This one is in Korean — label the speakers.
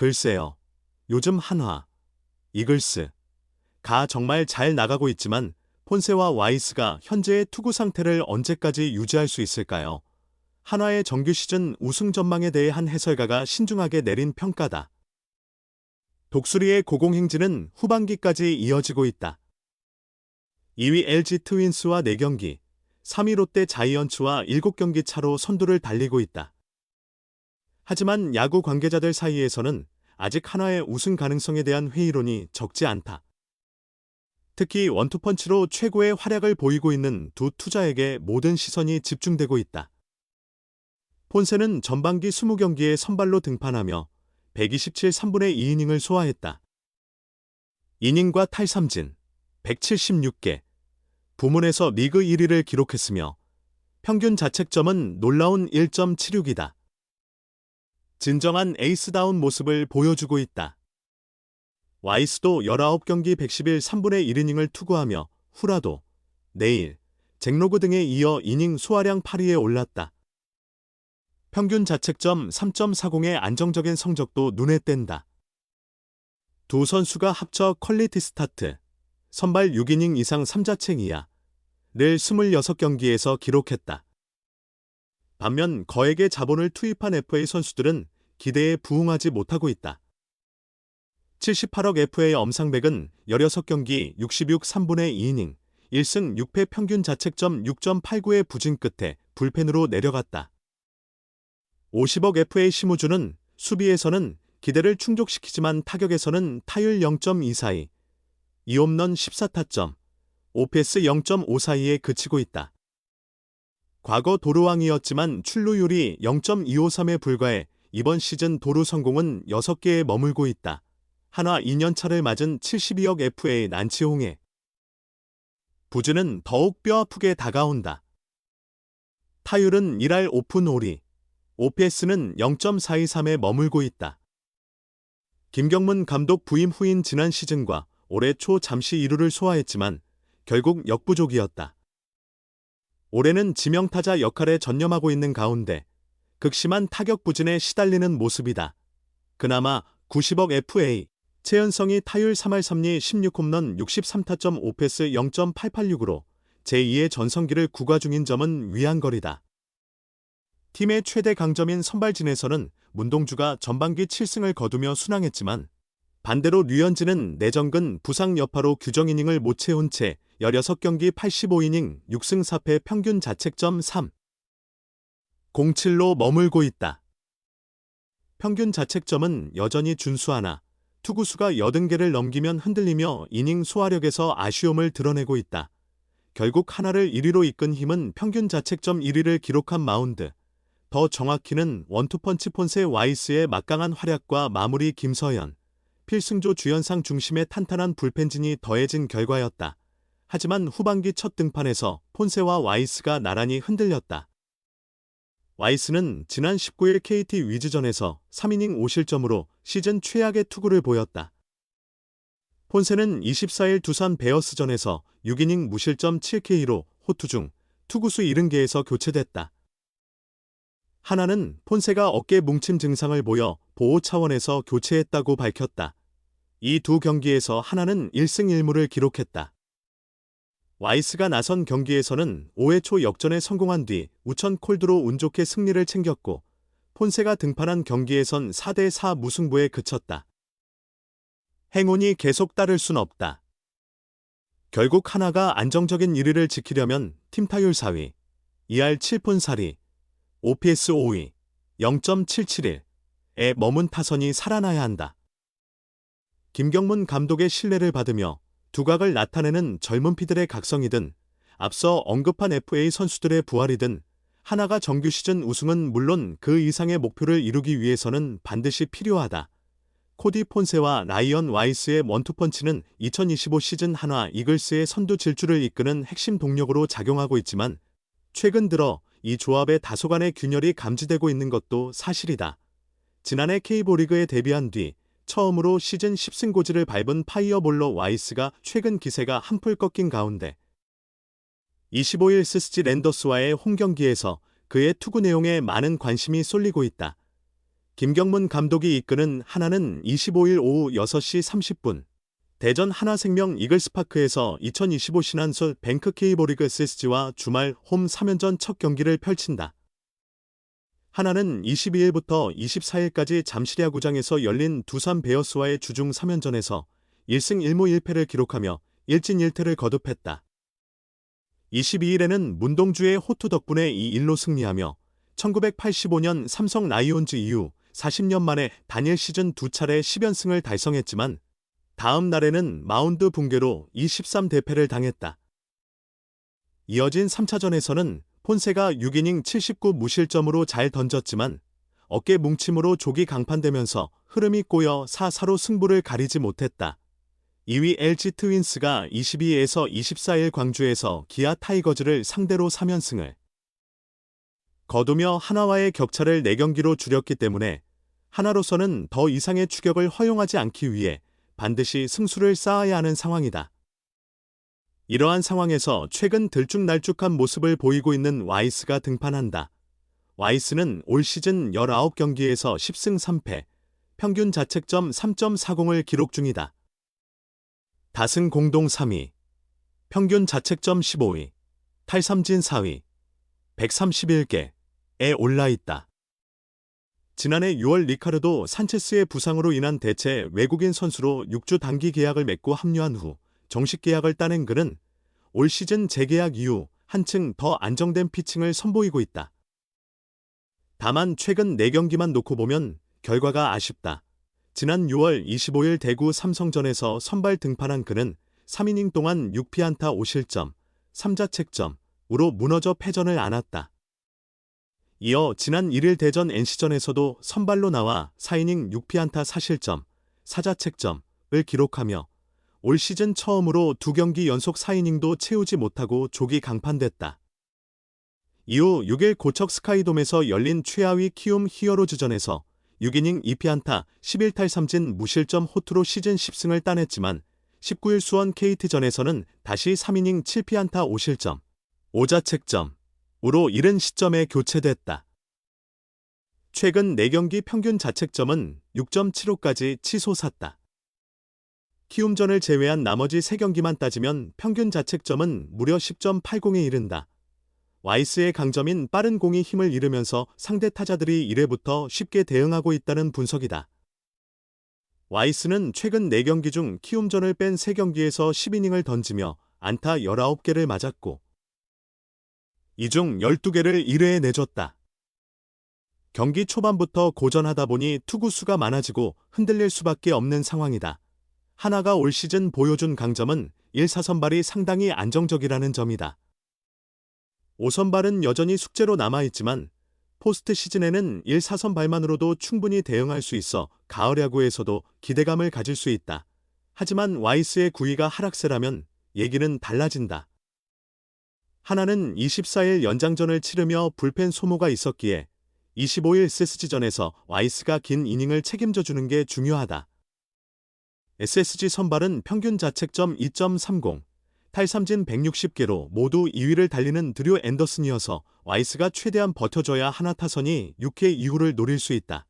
Speaker 1: 글쎄요. 요즘 한화, 이글스가 정말 잘 나가고 있지만 폰세와 와이스가 현재의 투구 상태를 언제까지 유지할 수 있을까요? 한화의 정규 시즌 우승 전망에 대해 한 해설가가 신중하게 내린 평가다. 독수리의 고공행진은 후반기까지 이어지고 있다. 2위 LG 트윈스와 4경기, 3위 롯데 자이언츠와 7경기 차로 선두를 달리고 있다. 하지만 야구 관계자들 사이에서는 아직 한화의 우승 가능성에 대한 회의론이 적지 않다. 특히 원투펀치로 최고의 활약을 보이고 있는 두 투자에게 모든 시선이 집중되고 있다. 폰세는 전반기 20경기에 선발로 등판하며 127 3분의 2이닝을 소화했다. 이닝과 탈삼진 176개, 부문에서 리그 1위를 기록했으며 평균 자책점은 놀라운 1.76이다. 진정한 에이스다운 모습을 보여주고 있다. 와이스도 19경기 111 3분의 1이닝을 투구하며 후라도, 네일, 잭로그 등에 이어 이닝 소화량 8위에 올랐다. 평균 자책점 3.40의 안정적인 성적도 눈에 띈다. 두 선수가 합쳐 퀄리티 스타트, 선발 6이닝 이상 3자책 이하를 26경기에서 기록했다. 반면 거액의 자본을 투입한 FA 선수들은 기대에 부응하지 못하고 있다. 78억 FA 엄상백은 16경기 66 3분의 2이닝, 1승 6패 평균 자책점 6.89의 부진 끝에 불펜으로 내려갔다. 50억 FA 심우주는 수비에서는 기대를 충족시키지만 타격에서는 타율 0.24이, 2홈런 14타점, OPS 0.54에 그치고 있다. 과거 도루왕이었지만 출루율이 0.253에 불과해 이번 시즌 도루 성공은 6개에 머물고 있다. 한화 2년차를 맞은 72억 FA 난치홍해. 부진은 더욱 뼈아프게 다가온다. 타율은 1할 오픈 홀이, OPS는 0.423에 머물고 있다. 김경문 감독 부임 후인 지난 시즌과 올해 초 잠시 1루를 소화했지만 결국 역부족이었다. 올해는 지명타자 역할에 전념하고 있는 가운데 극심한 타격 부진에 시달리는 모습이다. 그나마 90억 FA, 최연성이 타율 3할 3리 16홈런 63타점 OPS 0.886으로 제2의 전성기를 구가 중인 점은 위안거리다. 팀의 최대 강점인 선발진에서는 문동주가 전반기 7승을 거두며 순항했지만 반대로 류현진은 내정근 부상 여파로 규정 이닝을 못 채운 채 16경기 85이닝 6승 4패 평균 자책점 3.07로 머물고 있다. 평균 자책점은 여전히 준수하나 투구수가 80개를 넘기면 흔들리며 이닝 소화력에서 아쉬움을 드러내고 있다. 결국 한화를 1위로 이끈 힘은 평균 자책점 1위를 기록한 마운드, 더 정확히는 원투펀치 폰세 와이스의 막강한 활약과 마무리 김서현, 필승조 주연상 중심의 탄탄한 불펜진이 더해진 결과였다. 하지만 후반기 첫 등판에서 폰세와 와이스가 나란히 흔들렸다. 와이스는 지난 19일 KT 위즈전에서 3이닝 5실점으로 시즌 최악의 투구를 보였다. 폰세는 24일 두산 베어스전에서 6이닝 무실점 7K로 호투 중 투구수 70개에서 교체됐다. 한화는 폰세가 어깨 뭉침 증상을 보여 보호 차원에서 교체했다고 밝혔다. 이 두 경기에서 한화는 1승 1무를 기록했다. 와이스가 나선 경기에서는 5회 초 역전에 성공한 뒤 우천 콜드로 운 좋게 승리를 챙겼고 폰세가 등판한 경기에선 4대4 무승부에 그쳤다. 행운이 계속 따를 순 없다. 결국 한화가 안정적인 1위를 지키려면 팀 타율 4위, 2할 7푼 4리, OPS 5위, 0.771에 머문 타선이 살아나야 한다. 김경문 감독의 신뢰를 받으며 두각을 나타내는 젊은 피들의 각성이든 앞서 언급한 FA 선수들의 부활이든 한화가 정규 시즌 우승은 물론 그 이상의 목표를 이루기 위해서는 반드시 필요하다. 코디 폰세와 라이언 와이스의 원투펀치는 2025 시즌 한화 이글스의 선두 질주를 이끄는 핵심 동력으로 작용하고 있지만 최근 들어 이 조합의 다소간의 균열이 감지되고 있는 것도 사실이다. 지난해 K리그에 데뷔한 뒤 처음으로 시즌 10승고지를 밟은 파이어볼러 와이스가 최근 기세가 한풀 꺾인 가운데 25일 스스지 랜더스와의 홈경기에서 그의 투구 내용에 많은 관심이 쏠리고 있다. 김경문 감독이 이끄는 하나는 25일 오후 6시 30분 대전 하나생명 이글스파크에서 2025 신한솔 뱅크 K리그 SSG와 주말 홈 3연전 첫 경기를 펼친다. 하나는 22일부터 24일까지 잠실야구장에서 열린 두산 베어스와의 주중 3연전에서 1승 1무 1패를 기록하며 1진 1퇴를 거듭했다. 22일에는 문동주의 호투 덕분에 2-1로 승리하며 1985년 삼성 라이온즈 이후 40년 만에 단일 시즌 2차례 10연승을 달성했지만 다음 날에는 마운드 붕괴로 23대패를 당했다. 이어진 3차전에서는 폰세가 6이닝 79 무실점으로 잘 던졌지만 어깨 뭉침으로 조기 강판되면서 흐름이 꼬여 4-4로 승부를 가리지 못했다. 2위 LG 트윈스가 22에서 24일 광주에서 기아 타이거즈를 상대로 3연승을 거두며 하나와의 격차를 4경기로 줄였기 때문에 하나로서는 더 이상의 추격을 허용하지 않기 위해 반드시 승수를 쌓아야 하는 상황이다. 이러한 상황에서 최근 들쭉날쭉한 모습을 보이고 있는 와이스가 등판한다. 와이스는 올 시즌 19경기에서 10승 3패, 평균 자책점 3.40을 기록 중이다. 다승 공동 3위, 평균 자책점 15위, 탈삼진 4위, 131개에 올라있다. 지난해 6월 리카르도 산체스의 부상으로 인한 대체 외국인 선수로 6주 단기 계약을 맺고 합류한 후 정식 계약을 따낸 그는 올 시즌 재계약 이후 한층 더 안정된 피칭을 선보이고 있다. 다만 최근 4경기만 놓고 보면 결과가 아쉽다. 지난 6월 25일 대구 삼성전에서 선발 등판한 그는 3이닝 동안 6피안타 5실점, 3자책점으로 무너져 패전을 안았다. 이어 지난 1일 대전 NC전에서도 선발로 나와 4이닝 6피안타 4실점, 4자책점을 기록하며 올 시즌 처음으로 2경기 연속 4이닝도 채우지 못하고 조기 강판됐다. 이후 6일 고척 스카이돔에서 열린 최하위 키움 히어로즈전에서 6이닝 2피안타 11탈삼진 무실점 호투로 시즌 10승을 따냈지만 19일 수원 KT전에서는 다시 3이닝 7피안타 5실점, 5자책점으로 이른 시점에 교체됐다. 최근 4경기 평균 자책점은 6.75까지 치솟았다. 키움전을 제외한 나머지 3경기만 따지면 평균 자책점은 무려 10.80에 이른다. 와이스의 강점인 빠른 공이 힘을 잃으면서 상대 타자들이 1회부터 쉽게 대응하고 있다는 분석이다. 와이스는 최근 4경기 중 키움전을 뺀 3경기에서 10이닝을 던지며 안타 19개를 맞았고 이 중 12개를 1회에 내줬다. 경기 초반부터 고전하다 보니 투구수가 많아지고 흔들릴 수밖에 없는 상황이다. 하나가 올 시즌 보여준 강점은 1사선발이 상당히 안정적이라는 점이다. 5선발은 여전히 숙제로 남아있지만 포스트 시즌에는 1사선발만으로도 충분히 대응할 수 있어 가을 야구에서도 기대감을 가질 수 있다. 하지만 와이스의 구위가 하락세라면 얘기는 달라진다. 하나는 24일 연장전을 치르며 불펜 소모가 있었기에 25일 SSG전에서 와이스가 긴 이닝을 책임져주는 게 중요하다. SSG 선발은 평균 자책점 2.30, 탈삼진 160개로 모두 2위를 달리는 드류 앤더슨이어서 와이스가 최대한 버텨줘야 하나 타선이 6회 이후를 노릴 수 있다.